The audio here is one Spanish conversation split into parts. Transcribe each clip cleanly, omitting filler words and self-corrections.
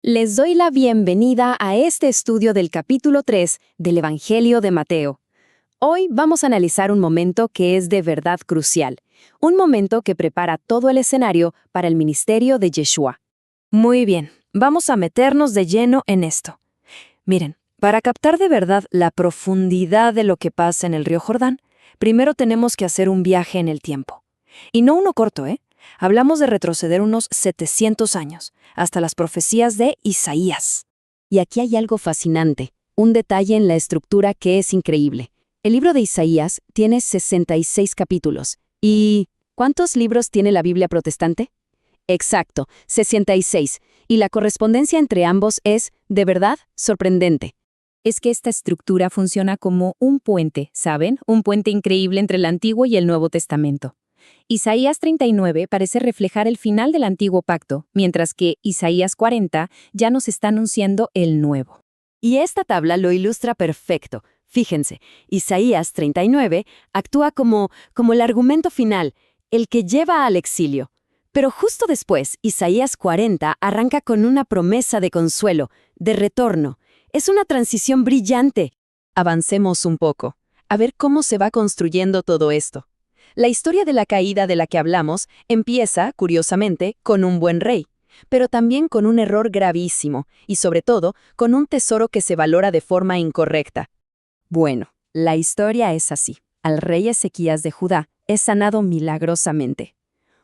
Les doy la bienvenida a este estudio del capítulo 3 del Evangelio de Mateo. Hoy vamos a analizar un momento que es de verdad crucial, un momento que prepara todo el escenario para el ministerio de Yeshua. Muy bien, vamos a meternos de lleno en esto. Miren, para captar de verdad la profundidad de lo que pasa en el río Jordán, primero tenemos que hacer un viaje en el tiempo. Y no uno corto, ¿eh? Hablamos de retroceder unos 700 años, hasta las profecías de Isaías. Y aquí hay algo fascinante, un detalle en la estructura que es increíble. El libro de Isaías tiene 66 capítulos. ¿Y cuántos libros tiene la Biblia protestante? Exacto, 66. Y la correspondencia entre ambos es, de verdad, sorprendente. Es que esta estructura funciona como un puente, ¿saben? Un puente increíble entre el Antiguo y el Nuevo Testamento. Isaías 39 parece reflejar el final del Antiguo Pacto, mientras que Isaías 40 ya nos está anunciando el Nuevo. Y esta tabla lo ilustra perfecto. Fíjense, Isaías 39 actúa como el argumento final, el que lleva al exilio. Pero justo después, Isaías 40 arranca con una promesa de consuelo, de retorno. Es una transición brillante. Avancemos un poco, a ver cómo se va construyendo todo esto. La historia de la caída de la que hablamos empieza, curiosamente, con un buen rey, pero también con un error gravísimo y, sobre todo, con un tesoro que se valora de forma incorrecta. Bueno, la historia es así. Al rey Ezequías de Judá es sanado milagrosamente.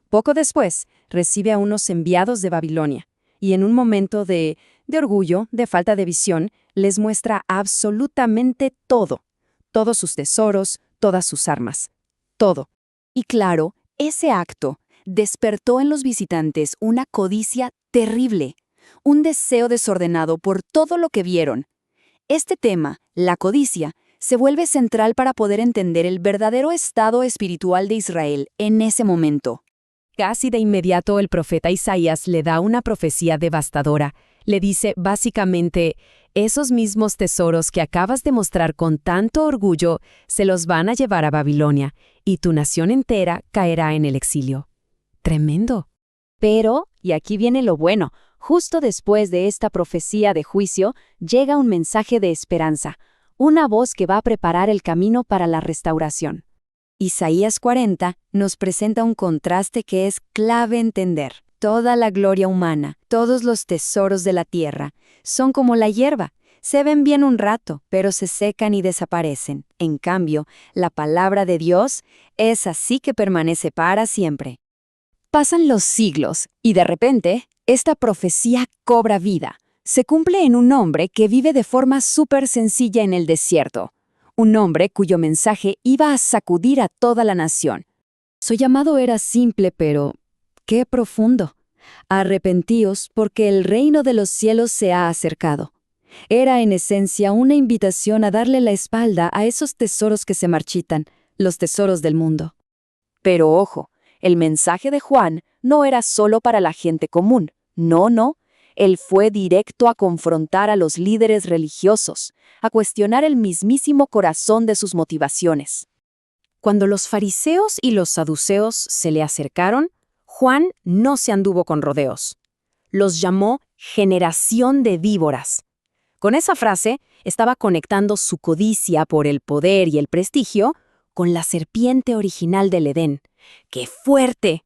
Poco después, recibe a unos enviados de Babilonia, y en un momento de orgullo, de falta de visión, les muestra absolutamente todo. Todos sus tesoros, todas sus armas. Todo. Y claro, ese acto despertó en los visitantes una codicia terrible, un deseo desordenado por todo lo que vieron. Este tema, la codicia, se vuelve central para poder entender el verdadero estado espiritual de Israel en ese momento. Casi de inmediato el profeta Isaías le da una profecía devastadora. Le dice básicamente, esos mismos tesoros que acabas de mostrar con tanto orgullo se los van a llevar a Babilonia, y tu nación entera caerá en el exilio. Tremendo. Pero, y aquí viene lo bueno, justo después de esta profecía de juicio, llega un mensaje de esperanza, una voz que va a preparar el camino para la restauración. Isaías 40 nos presenta un contraste que es clave entender. Toda la gloria humana, todos los tesoros de la tierra, son como la hierba. Se ven bien un rato, pero se secan y desaparecen. En cambio, la palabra de Dios es así que permanece para siempre. Pasan los siglos, y de repente, esta profecía cobra vida. Se cumple en un hombre que vive de forma súper sencilla en el desierto. Un hombre cuyo mensaje iba a sacudir a toda la nación. Su llamado era simple, pero ¡qué profundo! Arrepentíos porque el reino de los cielos se ha acercado. Era en esencia una invitación a darle la espalda a esos tesoros que se marchitan, los tesoros del mundo. Pero ojo, el mensaje de Juan no era solo para la gente común. No. Él fue directo a confrontar a los líderes religiosos, a cuestionar el mismísimo corazón de sus motivaciones. Cuando los fariseos y los saduceos se le acercaron, Juan no se anduvo con rodeos. Los llamó generación de víboras. Con esa frase estaba conectando su codicia por el poder y el prestigio con la serpiente original del Edén. ¡Qué fuerte!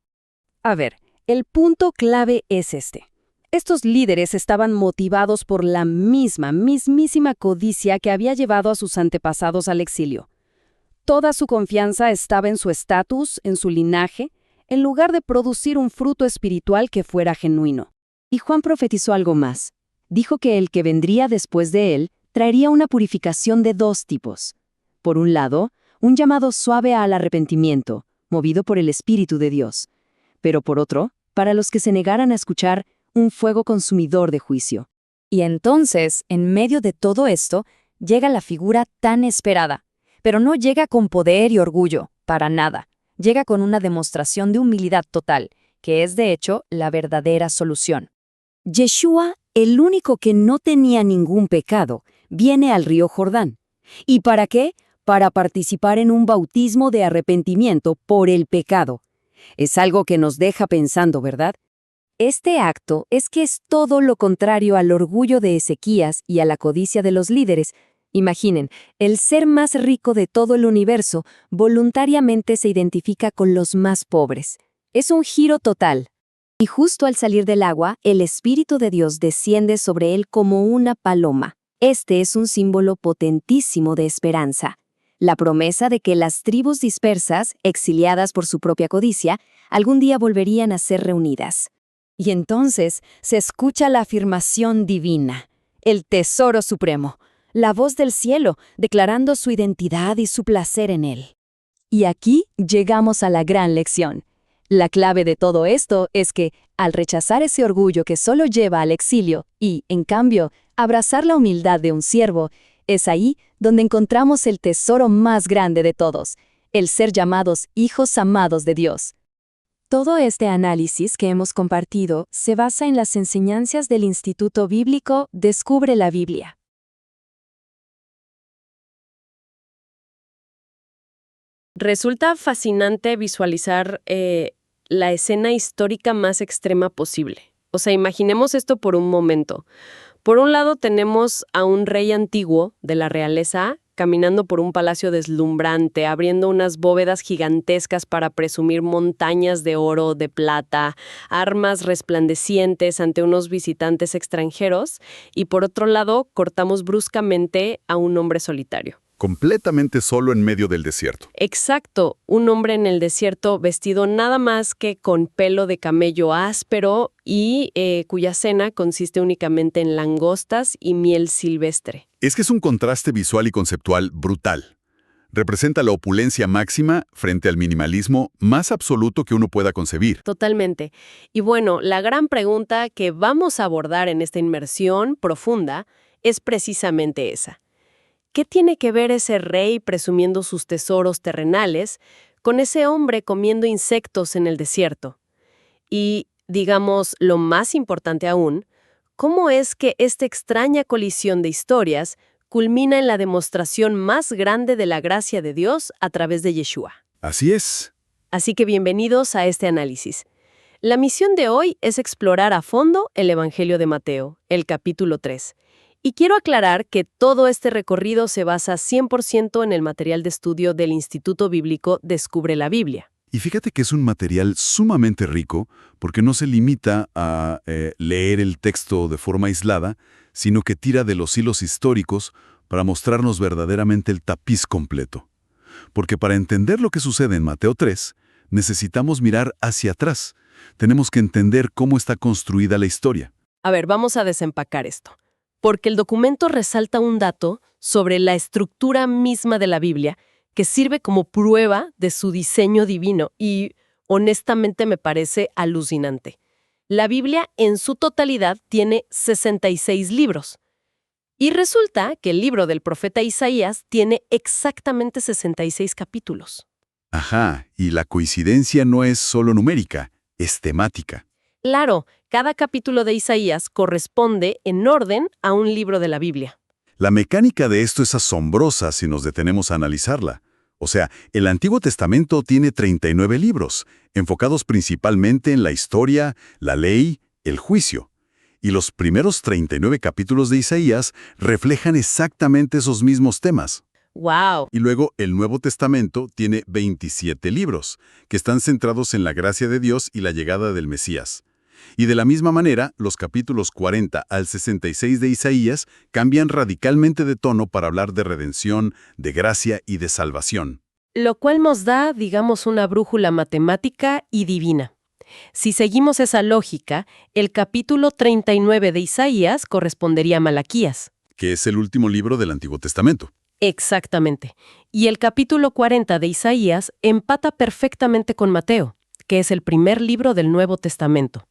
A ver, el punto clave es este. Estos líderes estaban motivados por la mismísima codicia que había llevado a sus antepasados al exilio. Toda su confianza estaba en su estatus, en su linaje, en lugar de producir un fruto espiritual que fuera genuino. Y Juan profetizó algo más. Dijo que el que vendría después de él traería una purificación de dos tipos. Por un lado, un llamado suave al arrepentimiento, movido por el Espíritu de Dios. Pero por otro, para los que se negaran a escuchar, un fuego consumidor de juicio. Y entonces, en medio de todo esto, llega la figura tan esperada. Pero no llega con poder y orgullo, para nada. Llega con una demostración de humildad total, que es de hecho la verdadera solución. Yeshua, el único que no tenía ningún pecado, viene al río Jordán. ¿Y para qué? Para participar en un bautismo de arrepentimiento por el pecado. Es algo que nos deja pensando, ¿verdad? Este acto es que es todo lo contrario al orgullo de Ezequías y a la codicia de los líderes. Imaginen, el ser más rico de todo el universo voluntariamente se identifica con los más pobres. Es un giro total. Y justo al salir del agua, el Espíritu de Dios desciende sobre él como una paloma. Este es un símbolo potentísimo de esperanza. La promesa de que las tribus dispersas, exiliadas por su propia codicia, algún día volverían a ser reunidas. Y entonces se escucha la afirmación divina, el tesoro supremo, la voz del cielo, declarando su identidad y su placer en él. Y aquí llegamos a la gran lección. La clave de todo esto es que, al rechazar ese orgullo que solo lleva al exilio y, en cambio, abrazar la humildad de un siervo, es ahí donde encontramos el tesoro más grande de todos, el ser llamados hijos amados de Dios. Todo este análisis que hemos compartido se basa en las enseñanzas del Instituto Bíblico Descubre la Biblia. Resulta fascinante visualizar la escena histórica más extrema posible. O sea, imaginemos esto por un momento. Por un lado tenemos a un rey antiguo de la realeza caminando por un palacio deslumbrante, abriendo unas bóvedas gigantescas para presumir montañas de oro, de plata, armas resplandecientes ante unos visitantes extranjeros, y por otro lado cortamos bruscamente a un hombre solitario. Completamente solo en medio del desierto. Exacto, un hombre en el desierto vestido nada más que con pelo de camello áspero y cuya cena consiste únicamente en langostas y miel silvestre. Es que es un contraste visual y conceptual brutal. Representa la opulencia máxima frente al minimalismo más absoluto que uno pueda concebir. Totalmente. Y bueno, la gran pregunta que vamos a abordar en esta inmersión profunda es precisamente esa. ¿Qué tiene que ver ese rey presumiendo sus tesoros terrenales con ese hombre comiendo insectos en el desierto? Y, digamos, lo más importante aún, ¿cómo es que esta extraña colisión de historias culmina en la demostración más grande de la gracia de Dios a través de Yeshua? Así es. Así que bienvenidos a este análisis. La misión de hoy es explorar a fondo el Evangelio de Mateo, el capítulo 3. Y quiero aclarar que todo este recorrido se basa 100% en el material de estudio del Instituto Bíblico Descubre la Biblia. Y fíjate que es un material sumamente rico porque no se limita a leer el texto de forma aislada, sino que tira de los hilos históricos para mostrarnos verdaderamente el tapiz completo. Porque para entender lo que sucede en Mateo 3, necesitamos mirar hacia atrás. Tenemos que entender cómo está construida la historia. A ver, vamos a desempacar esto. Porque el documento resalta un dato sobre la estructura misma de la Biblia que sirve como prueba de su diseño divino y, honestamente, me parece alucinante. La Biblia en su totalidad tiene 66 libros. Y resulta que el libro del profeta Isaías tiene exactamente 66 capítulos. Ajá, y la coincidencia no es solo numérica, es temática. Claro, cada capítulo de Isaías corresponde en orden a un libro de la Biblia. La mecánica de esto es asombrosa si nos detenemos a analizarla. O sea, el Antiguo Testamento tiene 39 libros, enfocados principalmente en la historia, la ley, el juicio. Y los primeros 39 capítulos de Isaías reflejan exactamente esos mismos temas. ¡Wow! Y luego el Nuevo Testamento tiene 27 libros, que están centrados en la gracia de Dios y la llegada del Mesías. Y de la misma manera, los capítulos 40 al 66 de Isaías cambian radicalmente de tono para hablar de redención, de gracia y de salvación. Lo cual nos da, digamos, una brújula matemática y divina. Si seguimos esa lógica, el capítulo 39 de Isaías correspondería a Malaquías. Que es el último libro del Antiguo Testamento. Exactamente. Y el capítulo 40 de Isaías empata perfectamente con Mateo, que es el primer libro del Nuevo Testamento.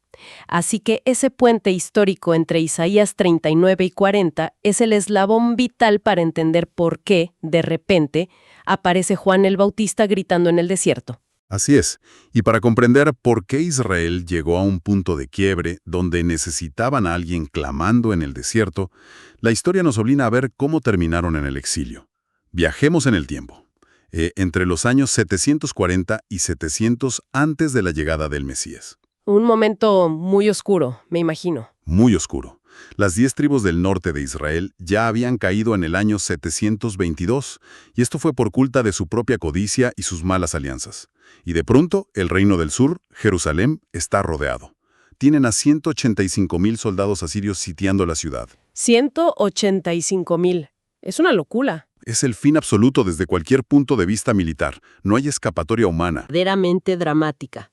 Así que ese puente histórico entre Isaías 39 y 40 es el eslabón vital para entender por qué, de repente, aparece Juan el Bautista gritando en el desierto. Así es. Y para comprender por qué Israel llegó a un punto de quiebre donde necesitaban a alguien clamando en el desierto, la historia nos obliga a ver cómo terminaron en el exilio. Viajemos en el tiempo. Entre los años 740 y 700 antes de la llegada del Mesías. Un momento muy oscuro, me imagino. Muy oscuro. Las 10 tribus del norte de Israel ya habían caído en el año 722, y esto fue por culpa de su propia codicia y sus malas alianzas. Y de pronto, el reino del sur, Jerusalén, está rodeado. Tienen a 185,000 soldados asirios sitiando la ciudad. 185,000. Es una locura. Es el fin absoluto desde cualquier punto de vista militar. No hay escapatoria humana. Verdaderamente dramática.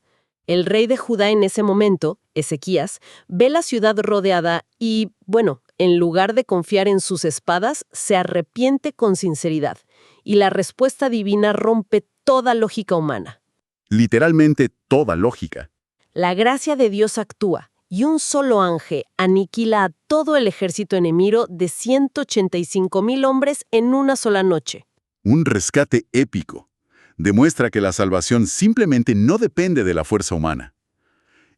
El rey de Judá en ese momento, Ezequías, ve la ciudad rodeada y, bueno, en lugar de confiar en sus espadas, se arrepiente con sinceridad. Y la respuesta divina rompe toda lógica humana. Literalmente toda lógica. La gracia de Dios actúa, y un solo ángel aniquila a todo el ejército enemigo de 185,000 hombres en una sola noche. Un rescate épico. Demuestra que la salvación simplemente no depende de la fuerza humana.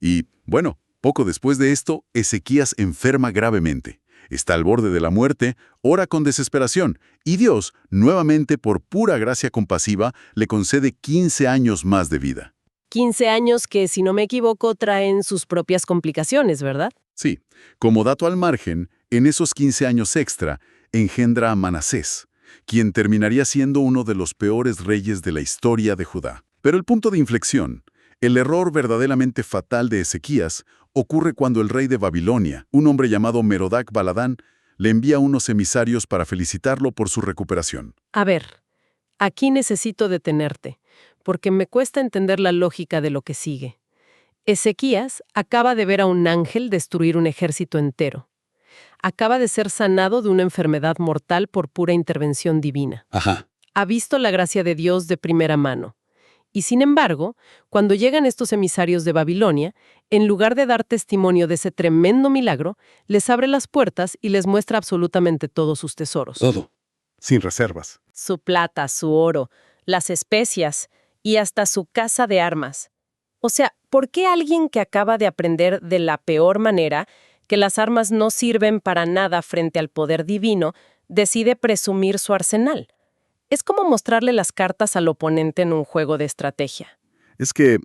Y, bueno, poco después de esto, Ezequías enferma gravemente. Está al borde de la muerte, ora con desesperación, y Dios, nuevamente por pura gracia compasiva, le concede 15 años más de vida. 15 años que, si no me equivoco, traen sus propias complicaciones, ¿verdad? Sí, como dato al margen, en esos 15 años extra, engendra a Manasés, quien terminaría siendo uno de los peores reyes de la historia de Judá. Pero el punto de inflexión, el error verdaderamente fatal de Ezequías, ocurre cuando el rey de Babilonia, un hombre llamado Merodach Baladán, le envía unos emisarios para felicitarlo por su recuperación. A ver, aquí necesito detenerte, porque me cuesta entender la lógica de lo que sigue. Ezequías acaba de ver a un ángel destruir un ejército entero. Acaba de ser sanado de una enfermedad mortal por pura intervención divina. Ajá. Ha visto la gracia de Dios de primera mano. Y sin embargo, cuando llegan estos emisarios de Babilonia, en lugar de dar testimonio de ese tremendo milagro, les abre las puertas y les muestra absolutamente todos sus tesoros. Todo. Sin reservas. Su plata, su oro, las especias y hasta su casa de armas. O sea, ¿por qué alguien que acaba de aprender de la peor manera que las armas no sirven para nada frente al poder divino, decide presumir su arsenal? Es como mostrarle las cartas al oponente en un juego de estrategia. Es que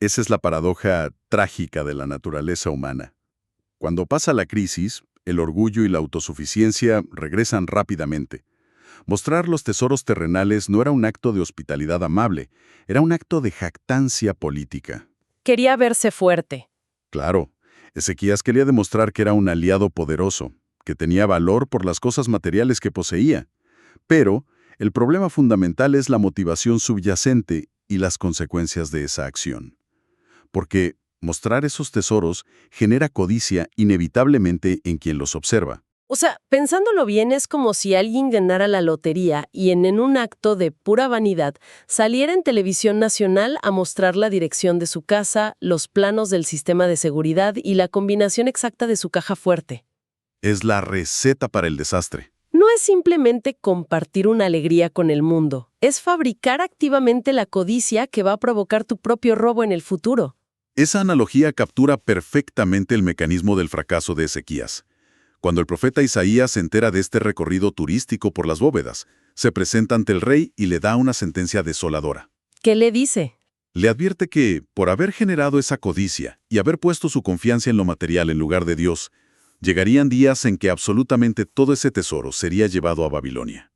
esa es la paradoja trágica de la naturaleza humana. Cuando pasa la crisis, el orgullo y la autosuficiencia regresan rápidamente. Mostrar los tesoros terrenales no era un acto de hospitalidad amable, era un acto de jactancia política. Quería verse fuerte. Claro, Ezequías quería demostrar que era un aliado poderoso, que tenía valor por las cosas materiales que poseía. Pero el problema fundamental es la motivación subyacente y las consecuencias de esa acción. Porque mostrar esos tesoros genera codicia inevitablemente en quien los observa. O sea, pensándolo bien, es como si alguien ganara la lotería y en un acto de pura vanidad saliera en televisión nacional a mostrar la dirección de su casa, los planos del sistema de seguridad y la combinación exacta de su caja fuerte. Es la receta para el desastre. No es simplemente compartir una alegría con el mundo, es fabricar activamente la codicia que va a provocar tu propio robo en el futuro. Esa analogía captura perfectamente el mecanismo del fracaso de Ezequías. Cuando el profeta Isaías se entera de este recorrido turístico por las bóvedas, se presenta ante el rey y le da una sentencia desoladora. ¿Qué le dice? Le advierte que, por haber generado esa codicia y haber puesto su confianza en lo material en lugar de Dios, llegarían días en que absolutamente todo ese tesoro sería llevado a Babilonia.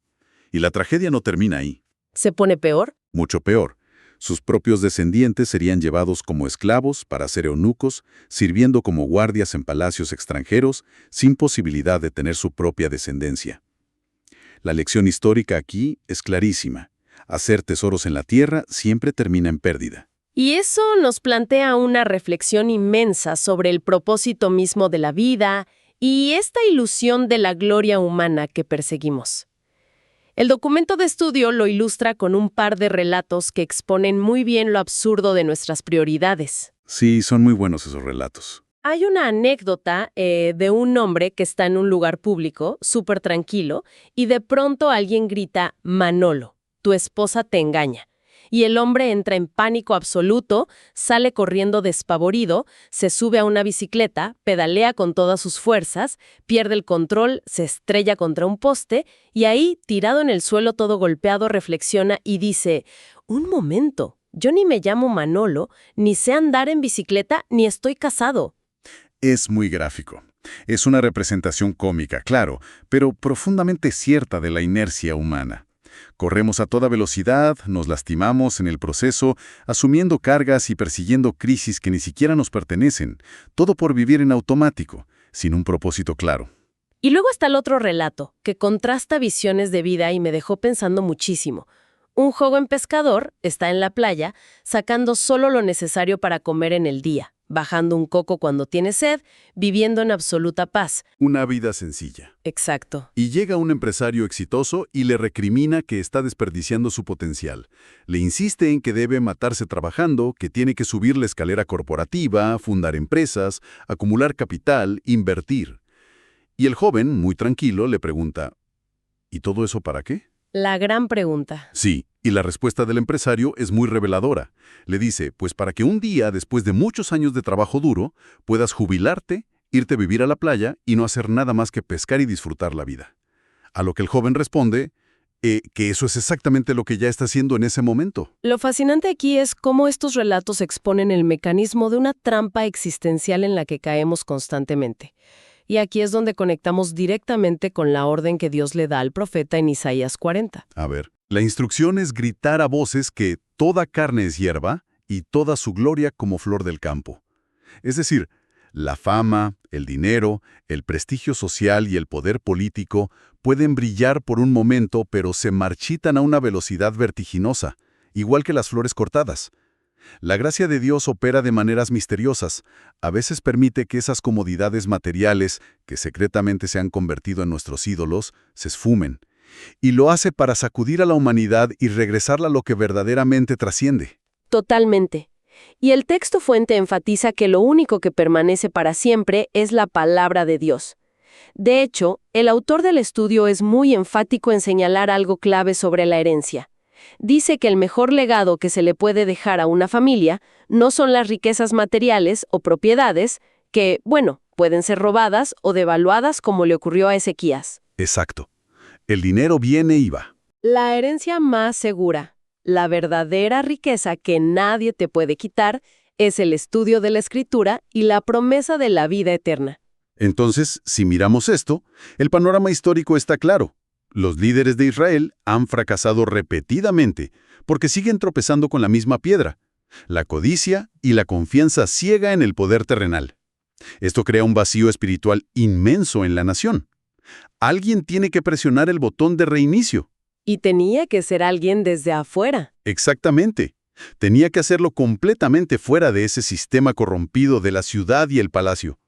Y la tragedia no termina ahí. ¿Se pone peor? Mucho peor. Sus propios descendientes serían llevados como esclavos para ser eunucos, sirviendo como guardias en palacios extranjeros, sin posibilidad de tener su propia descendencia. La lección histórica aquí es clarísima. Hacer tesoros en la tierra siempre termina en pérdida. Y eso nos plantea una reflexión inmensa sobre el propósito mismo de la vida y esta ilusión de la gloria humana que perseguimos. El documento de estudio lo ilustra con un par de relatos que exponen muy bien lo absurdo de nuestras prioridades. Sí, son muy buenos esos relatos. Hay una anécdota de un hombre que está en un lugar público, súper tranquilo, y de pronto alguien grita, «Manolo, tu esposa te engaña». Y el hombre entra en pánico absoluto, sale corriendo despavorido, se sube a una bicicleta, pedalea con todas sus fuerzas, pierde el control, se estrella contra un poste y ahí, tirado en el suelo todo golpeado, reflexiona y dice, «Un momento, yo ni me llamo Manolo, ni sé andar en bicicleta, ni estoy casado. Es muy gráfico. Es una representación cómica, claro, pero profundamente cierta de la inercia humana. Corremos a toda velocidad, nos lastimamos en el proceso, asumiendo cargas y persiguiendo crisis que ni siquiera nos pertenecen, todo por vivir en automático, sin un propósito claro. Y luego está el otro relato, que contrasta visiones de vida y me dejó pensando muchísimo. Un joven pescador está en la playa, sacando solo lo necesario para comer en el día, bajando un coco cuando tiene sed, viviendo en absoluta paz. Una vida sencilla. Exacto. Y llega un empresario exitoso y le recrimina que está desperdiciando su potencial. Le insiste en que debe matarse trabajando, que tiene que subir la escalera corporativa, fundar empresas, acumular capital, invertir. Y el joven, muy tranquilo, le pregunta, ¿y todo eso para qué? La gran pregunta. Sí, y la respuesta del empresario es muy reveladora. Le dice, pues para que un día, después de muchos años de trabajo duro, puedas jubilarte, irte a vivir a la playa y no hacer nada más que pescar y disfrutar la vida. A lo que el joven responde, que eso es exactamente lo que ya está haciendo en ese momento. Lo fascinante aquí es cómo estos relatos exponen el mecanismo de una trampa existencial en la que caemos constantemente. Y aquí es donde conectamos directamente con la orden que Dios le da al profeta en Isaías 40. A ver, la instrucción es gritar a voces que toda carne es hierba y toda su gloria como flor del campo. Es decir, la fama, el dinero, el prestigio social y el poder político pueden brillar por un momento, pero se marchitan a una velocidad vertiginosa, igual que las flores cortadas. La gracia de Dios opera de maneras misteriosas. A veces permite que esas comodidades materiales, que secretamente se han convertido en nuestros ídolos, se esfumen. Y lo hace para sacudir a la humanidad y regresarla a lo que verdaderamente trasciende. Totalmente. Y el texto fuente enfatiza que lo único que permanece para siempre es la palabra de Dios. De hecho, el autor del estudio es muy enfático en señalar algo clave sobre la herencia. Dice que el mejor legado que se le puede dejar a una familia no son las riquezas materiales o propiedades que, bueno, pueden ser robadas o devaluadas como le ocurrió a Ezequías. Exacto. El dinero viene y va. La herencia más segura, la verdadera riqueza que nadie te puede quitar, es el estudio de la Escritura y la promesa de la vida eterna. Entonces, si miramos esto, el panorama histórico está claro. Los líderes de Israel han fracasado repetidamente porque siguen tropezando con la misma piedra, la codicia y la confianza ciega en el poder terrenal. Esto crea un vacío espiritual inmenso en la nación. Alguien tiene que presionar el botón de reinicio. Y tenía que ser alguien desde afuera. Exactamente. Tenía que hacerlo completamente fuera de ese sistema corrompido de la ciudad y el palacio.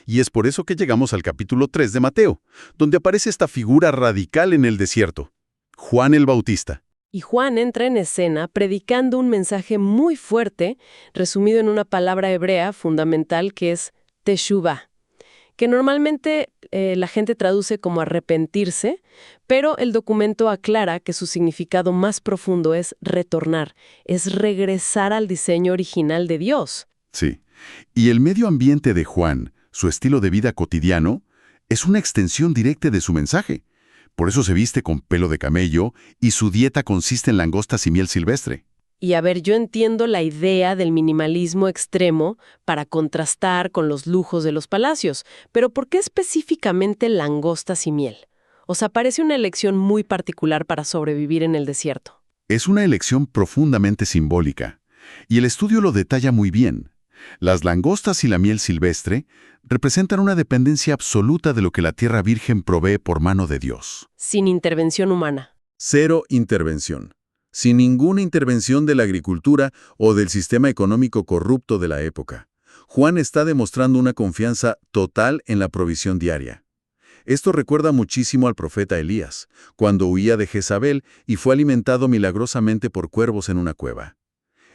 Y es por eso que llegamos al capítulo 3 de Mateo, donde aparece esta figura radical en el desierto, Juan el Bautista. Y Juan entra en escena predicando un mensaje muy fuerte, resumido en una palabra hebrea fundamental que es teshuvah, que normalmente la gente traduce como arrepentirse, pero el documento aclara que su significado más profundo es retornar, es regresar al diseño original de Dios. Sí, y el medio ambiente de Juan, su estilo de vida cotidiano, es una extensión directa de su mensaje. Por eso se viste con pelo de camello y su dieta consiste en langostas y miel silvestre. Y a ver, yo entiendo la idea del minimalismo extremo para contrastar con los lujos de los palacios, pero ¿por qué específicamente langostas y miel? O sea, parece una elección muy particular para sobrevivir en el desierto. Es una elección profundamente simbólica, y el estudio lo detalla muy bien. Las langostas y la miel silvestre representan una dependencia absoluta de lo que la tierra virgen provee por mano de Dios. Sin intervención humana. Cero intervención. Sin ninguna intervención de la agricultura o del sistema económico corrupto de la época. Juan está demostrando una confianza total en la provisión diaria. Esto recuerda muchísimo al profeta Elías, cuando huía de Jezabel y fue alimentado milagrosamente por cuervos en una cueva.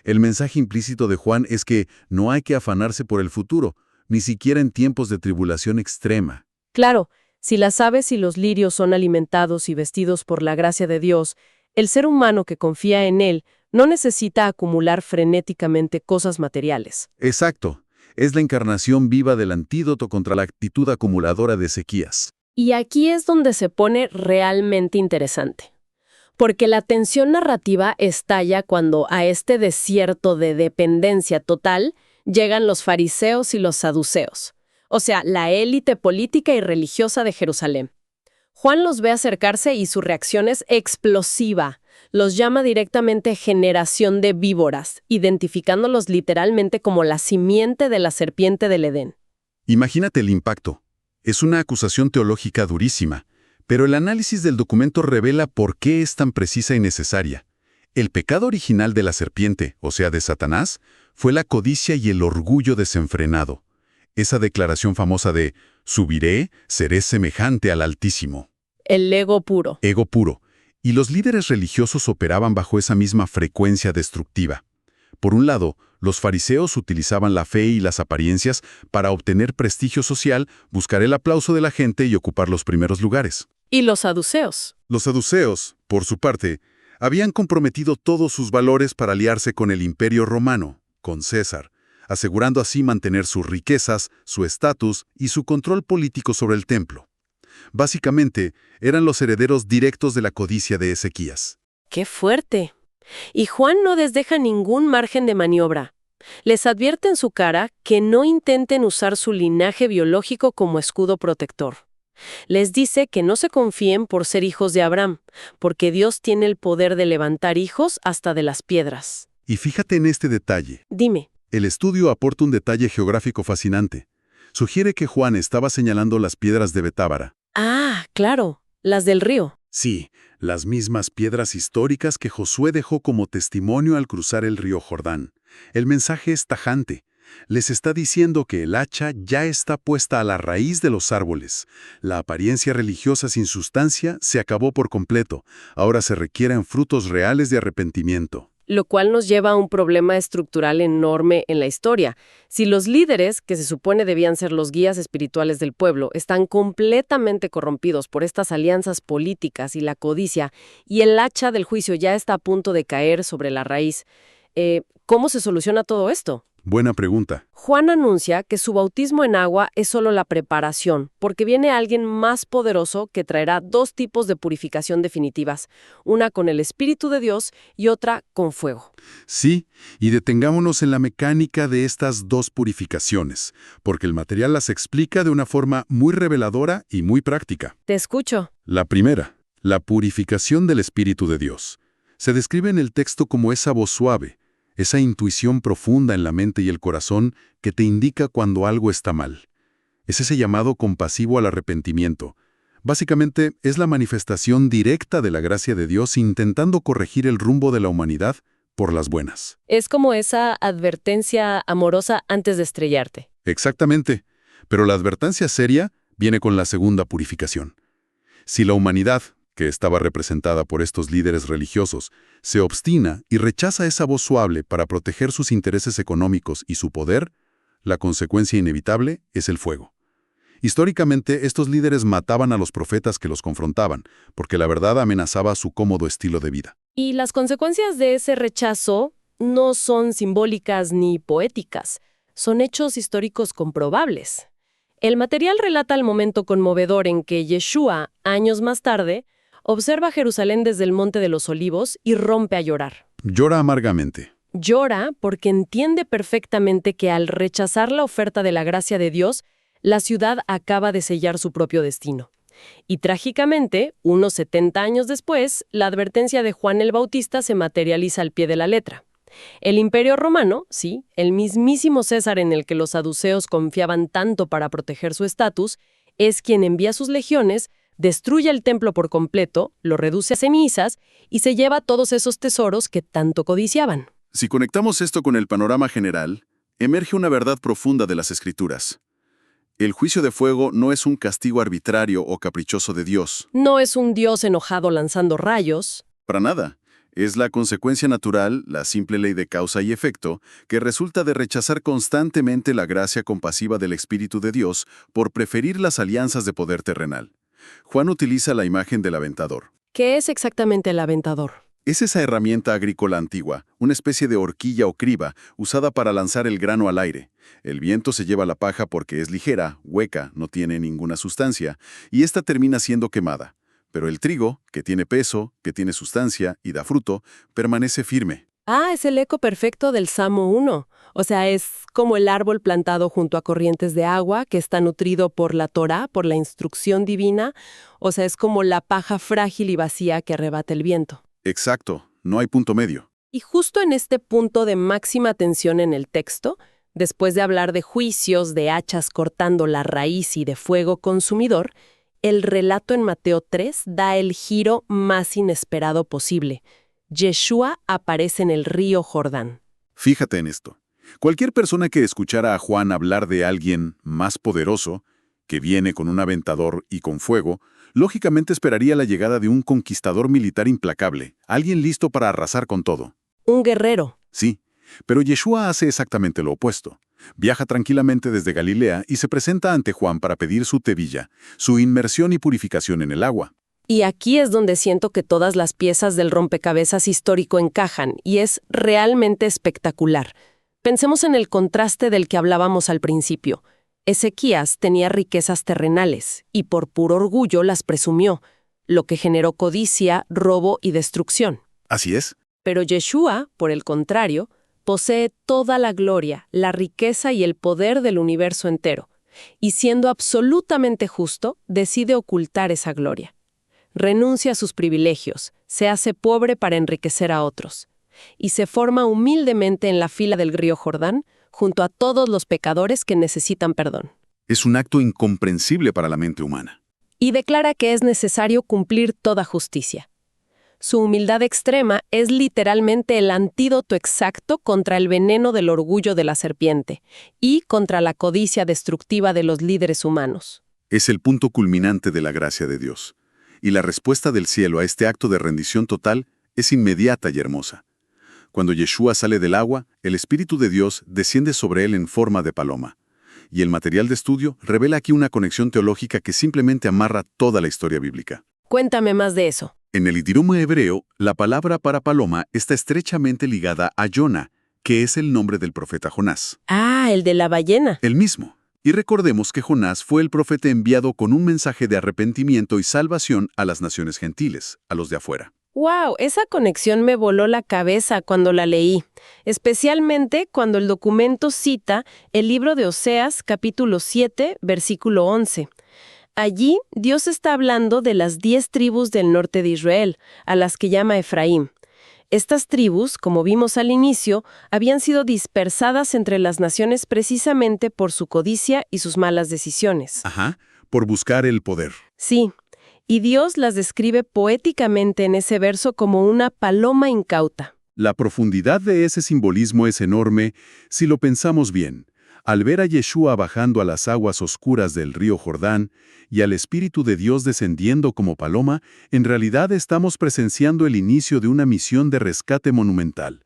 El mensaje implícito de Juan es que no hay que afanarse por el futuro, ni siquiera en tiempos de tribulación extrema. Claro, si las aves y los lirios son alimentados y vestidos por la gracia de Dios, el ser humano que confía en Él no necesita acumular frenéticamente cosas materiales. Exacto. Es la encarnación viva del antídoto contra la actitud acumuladora de Ezequías. Y aquí es donde se pone realmente interesante. Porque la tensión narrativa estalla cuando a este desierto de dependencia total llegan los fariseos y los saduceos, o sea, la élite política y religiosa de Jerusalén. Juan los ve acercarse y su reacción es explosiva. Los llama directamente generación de víboras, identificándolos literalmente como la simiente de la serpiente del Edén. Imagínate el impacto. Es una acusación teológica durísima, pero el análisis del documento revela por qué es tan precisa y necesaria. El pecado original de la serpiente, o sea, de Satanás, fue la codicia y el orgullo desenfrenado. Esa declaración famosa de «subiré, seré semejante al Altísimo». El ego puro. Ego puro. Y los líderes religiosos operaban bajo esa misma frecuencia destructiva. Por un lado, los fariseos utilizaban la fe y las apariencias para obtener prestigio social, buscar el aplauso de la gente y ocupar los primeros lugares. ¿Y los saduceos? Los saduceos, por su parte, habían comprometido todos sus valores para aliarse con el Imperio Romano, con César, asegurando así mantener sus riquezas, su estatus y su control político sobre el templo. Básicamente, eran los herederos directos de la codicia de Ezequías. ¡Qué fuerte! Y Juan no les deja ningún margen de maniobra. Les advierte en su cara que no intenten usar su linaje biológico como escudo protector. Les dice que no se confíen por ser hijos de Abraham, porque Dios tiene el poder de levantar hijos hasta de las piedras. Y fíjate en este detalle. Dime. El estudio aporta un detalle geográfico fascinante. Sugiere que Juan estaba señalando las piedras de Betábara. Ah, claro, las del río. Sí, las mismas piedras históricas que Josué dejó como testimonio al cruzar el río Jordán. El mensaje es tajante. Les está diciendo que el hacha ya está puesta a la raíz de los árboles. La apariencia religiosa sin sustancia se acabó por completo. Ahora se requieren frutos reales de arrepentimiento. Lo cual nos lleva a un problema estructural enorme en la historia. Si los líderes, que se supone debían ser los guías espirituales del pueblo, están completamente corrompidos por estas alianzas políticas y la codicia, y el hacha del juicio ya está a punto de caer sobre la raíz, ¿cómo se soluciona todo esto? Buena pregunta. Juan anuncia que su bautismo en agua es solo la preparación, porque viene alguien más poderoso que traerá dos tipos de purificación definitivas, una con el Espíritu de Dios y otra con fuego. Sí, y detengámonos en la mecánica de estas dos purificaciones, porque el material las explica de una forma muy reveladora y muy práctica. Te escucho. La primera, la purificación del Espíritu de Dios. Se describe en el texto como esa voz suave, esa intuición profunda en la mente y el corazón que te indica cuando algo está mal. Es ese llamado compasivo al arrepentimiento. Básicamente, es la manifestación directa de la gracia de Dios intentando corregir el rumbo de la humanidad por las buenas. Es como esa advertencia amorosa antes de estrellarte. Exactamente. Pero la advertencia seria viene con la segunda purificación. Si la humanidad, que estaba representada por estos líderes religiosos, se obstina y rechaza esa voz suave para proteger sus intereses económicos y su poder, la consecuencia inevitable es el fuego. Históricamente, estos líderes mataban a los profetas que los confrontaban, porque la verdad amenazaba su cómodo estilo de vida. Y las consecuencias de ese rechazo no son simbólicas ni poéticas, son hechos históricos comprobables. El material relata el momento conmovedor en que Yeshua, años más tarde, observa Jerusalén desde el Monte de los Olivos y rompe a llorar. Llora amargamente. Llora porque entiende perfectamente que al rechazar la oferta de la gracia de Dios, la ciudad acaba de sellar su propio destino. Y trágicamente, unos 70 años después, la advertencia de Juan el Bautista se materializa al pie de la letra. El Imperio Romano, sí, el mismísimo César en el que los saduceos confiaban tanto para proteger su estatus, es quien envía sus legiones, destruye el templo por completo, lo reduce a cenizas y se lleva todos esos tesoros que tanto codiciaban. Si conectamos esto con el panorama general, emerge una verdad profunda de las Escrituras. El juicio de fuego no es un castigo arbitrario o caprichoso de Dios. No es un Dios enojado lanzando rayos. Para nada. Es la consecuencia natural, la simple ley de causa y efecto, que resulta de rechazar constantemente la gracia compasiva del Espíritu de Dios por preferir las alianzas de poder terrenal. Juan utiliza la imagen del aventador. ¿Qué es exactamente el aventador? Es esa herramienta agrícola antigua, una especie de horquilla o criba, usada para lanzar el grano al aire. El viento se lleva la paja porque es ligera, hueca, no tiene ninguna sustancia, y ésta termina siendo quemada. pero el trigo, que tiene peso, que tiene sustancia y da fruto, permanece firme. Ah, es el eco perfecto del Salmo 1. O sea, es como el árbol plantado junto a corrientes de agua que está nutrido por la Torá, por la instrucción divina. O sea, es como la paja frágil y vacía que arrebata el viento. Exacto, no hay punto medio. Y justo en este punto de máxima tensión en el texto, después de hablar de juicios, de hachas cortando la raíz y de fuego consumidor, el relato en Mateo 3 da el giro más inesperado posible. Yeshua aparece en el río Jordán. Fíjate en esto. Cualquier persona que escuchara a Juan hablar de alguien más poderoso, que viene con un aventador y con fuego, lógicamente esperaría la llegada de un conquistador militar implacable, alguien listo para arrasar con todo. Un guerrero. Sí, pero Yeshua hace exactamente lo opuesto. Viaja tranquilamente desde Galilea y se presenta ante Juan para pedir su tevilla, su inmersión y purificación en el agua. Y aquí es donde siento que todas las piezas del rompecabezas histórico encajan, y es realmente espectacular. Pensemos en el contraste del que hablábamos al principio. Ezequías tenía riquezas terrenales, y por puro orgullo las presumió, lo que generó codicia, robo y destrucción. Así es. Pero Yeshua, por el contrario, posee toda la gloria, la riqueza y el poder del universo entero, y siendo absolutamente justo, decide ocultar esa gloria. Renuncia a sus privilegios, se hace pobre para enriquecer a otros, y se forma humildemente en la fila del río Jordán, junto a todos los pecadores que necesitan perdón. Es un acto incomprensible para la mente humana. Y declara que es necesario cumplir toda justicia. Su humildad extrema es literalmente el antídoto exacto contra el veneno del orgullo de la serpiente y contra la codicia destructiva de los líderes humanos. Es el punto culminante de la gracia de Dios. Y la respuesta del cielo a este acto de rendición total es inmediata y hermosa. Cuando Yeshua sale del agua, el Espíritu de Dios desciende sobre él en forma de paloma. Y el material de estudio revela aquí una conexión teológica que simplemente amarra toda la historia bíblica. Cuéntame más de eso. En el idioma hebreo, la palabra para paloma está estrechamente ligada a Jona, que es el nombre del profeta Jonás. Ah, el de la ballena. El mismo. Y recordemos que Jonás fue el profeta enviado con un mensaje de arrepentimiento y salvación a las naciones gentiles, a los de afuera. ¡Wow! Esa conexión me voló la cabeza cuando la leí, especialmente cuando el documento cita el libro de Oseas, capítulo 7, versículo 11. Allí, Dios está hablando de las 10 tribus del norte de Israel, a las que llama Efraín. Estas tribus, como vimos al inicio, habían sido dispersadas entre las naciones precisamente por su codicia y sus malas decisiones. Ajá, por buscar el poder. Sí, y Dios las describe poéticamente en ese verso como una paloma incauta. La profundidad de ese simbolismo es enorme si lo pensamos bien. Al ver a Yeshua bajando a las aguas oscuras del río Jordán y al Espíritu de Dios descendiendo como paloma, en realidad estamos presenciando el inicio de una misión de rescate monumental.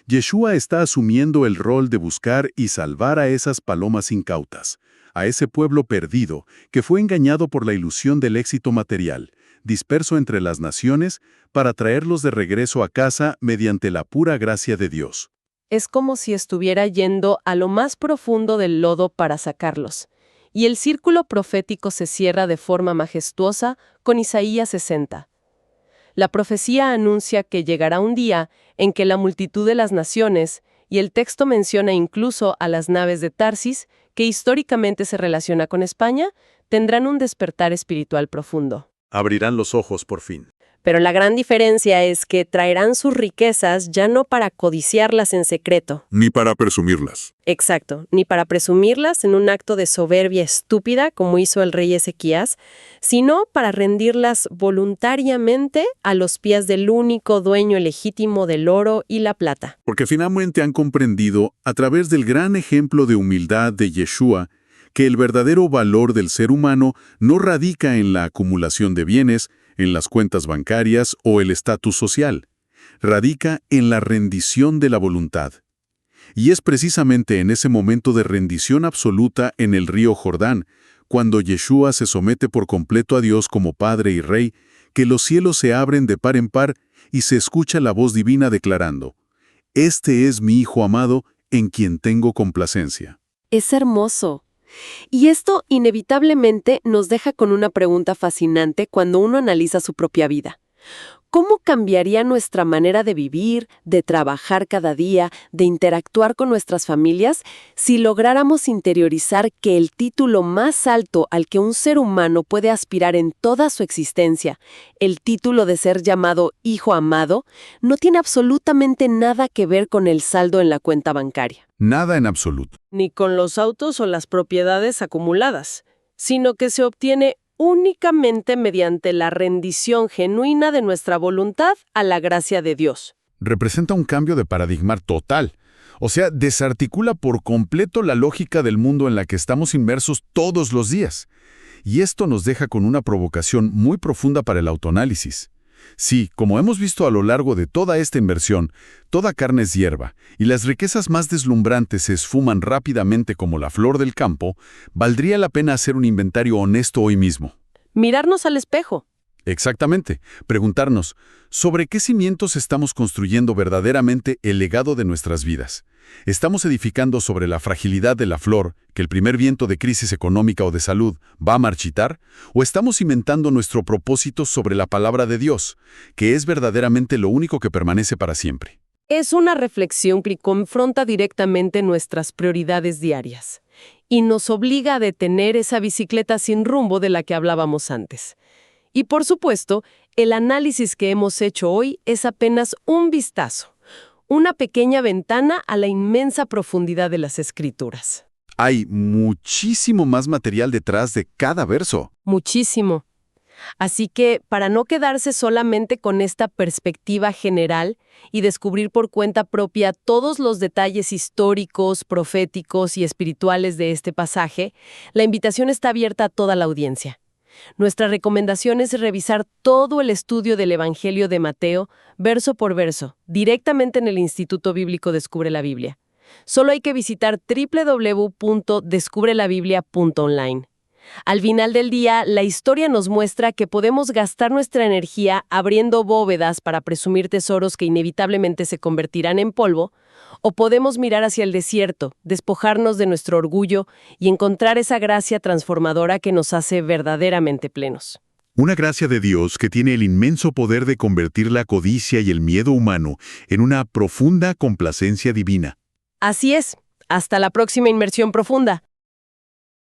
Yeshua está asumiendo el rol de buscar y salvar a esas palomas incautas, a ese pueblo perdido que fue engañado por la ilusión del éxito material, disperso entre las naciones, para traerlos de regreso a casa mediante la pura gracia de Dios. Es como si estuviera yendo a lo más profundo del lodo para sacarlos. Y el círculo profético se cierra de forma majestuosa con Isaías 60. La profecía anuncia que llegará un día en que la multitud de las naciones, y el texto menciona incluso a las naves de Tarsis, que históricamente se relaciona con España, tendrán un despertar espiritual profundo. Abrirán los ojos por fin. Pero la gran diferencia es que traerán sus riquezas ya no para codiciarlas en secreto. Ni para presumirlas. Exacto, ni para presumirlas en un acto de soberbia estúpida como hizo el rey Ezequías, sino para rendirlas voluntariamente a los pies del único dueño legítimo del oro y la plata. Porque finalmente han comprendido, a través del gran ejemplo de humildad de Yeshua, que el verdadero valor del ser humano no radica en la acumulación de bienes, en las cuentas bancarias o el estatus social. Radica en la rendición de la voluntad. Y es precisamente en ese momento de rendición absoluta en el río Jordán, cuando Yeshua se somete por completo a Dios como Padre y Rey, que los cielos se abren de par en par y se escucha la voz divina declarando: «Este es mi Hijo amado, en quien tengo complacencia». Es hermoso. Y esto inevitablemente nos deja con una pregunta fascinante cuando uno analiza su propia vida. ¿Cómo cambiaría nuestra manera de vivir, de trabajar cada día, de interactuar con nuestras familias si lográramos interiorizar que el título más alto al que un ser humano puede aspirar en toda su existencia, el título de ser llamado hijo amado, no tiene absolutamente nada que ver con el saldo en la cuenta bancaria? Nada en absoluto. Ni con los autos o las propiedades acumuladas, sino que se obtiene únicamente mediante la rendición genuina de nuestra voluntad a la gracia de Dios. Representa un cambio de paradigma total. O sea, desarticula por completo la lógica del mundo en la que estamos inmersos todos los días. Y esto nos deja con una provocación muy profunda para el autoanálisis. Sí, como hemos visto a lo largo de toda esta inversión, toda carne es hierba, y las riquezas más deslumbrantes se esfuman rápidamente como la flor del campo, valdría la pena hacer un inventario honesto hoy mismo. Mirarnos al espejo. Exactamente. Preguntarnos, ¿sobre qué cimientos estamos construyendo verdaderamente el legado de nuestras vidas? ¿Estamos edificando sobre la fragilidad de la flor, que el primer viento de crisis económica o de salud va a marchitar? ¿O estamos cimentando nuestro propósito sobre la palabra de Dios, que es verdaderamente lo único que permanece para siempre? Es una reflexión que confronta directamente nuestras prioridades diarias y nos obliga a detener esa bicicleta sin rumbo de la que hablábamos antes. Y por supuesto, el análisis que hemos hecho hoy es apenas un vistazo, una pequeña ventana a la inmensa profundidad de las Escrituras. Hay muchísimo más material detrás de cada verso. Muchísimo. Así que, para no quedarse solamente con esta perspectiva general y descubrir por cuenta propia todos los detalles históricos, proféticos y espirituales de este pasaje, la invitación está abierta a toda la audiencia. Nuestra recomendación es revisar todo el estudio del Evangelio de Mateo, verso por verso, directamente en el Instituto Bíblico Descubre la Biblia. Solo hay que visitar www.descubrelabiblia.online. Al final del día, la historia nos muestra que podemos gastar nuestra energía abriendo bóvedas para presumir tesoros que inevitablemente se convertirán en polvo, o podemos mirar hacia el desierto, despojarnos de nuestro orgullo y encontrar esa gracia transformadora que nos hace verdaderamente plenos. Una gracia de Dios que tiene el inmenso poder de convertir la codicia y el miedo humano en una profunda complacencia divina. Así es. Hasta la próxima inmersión profunda.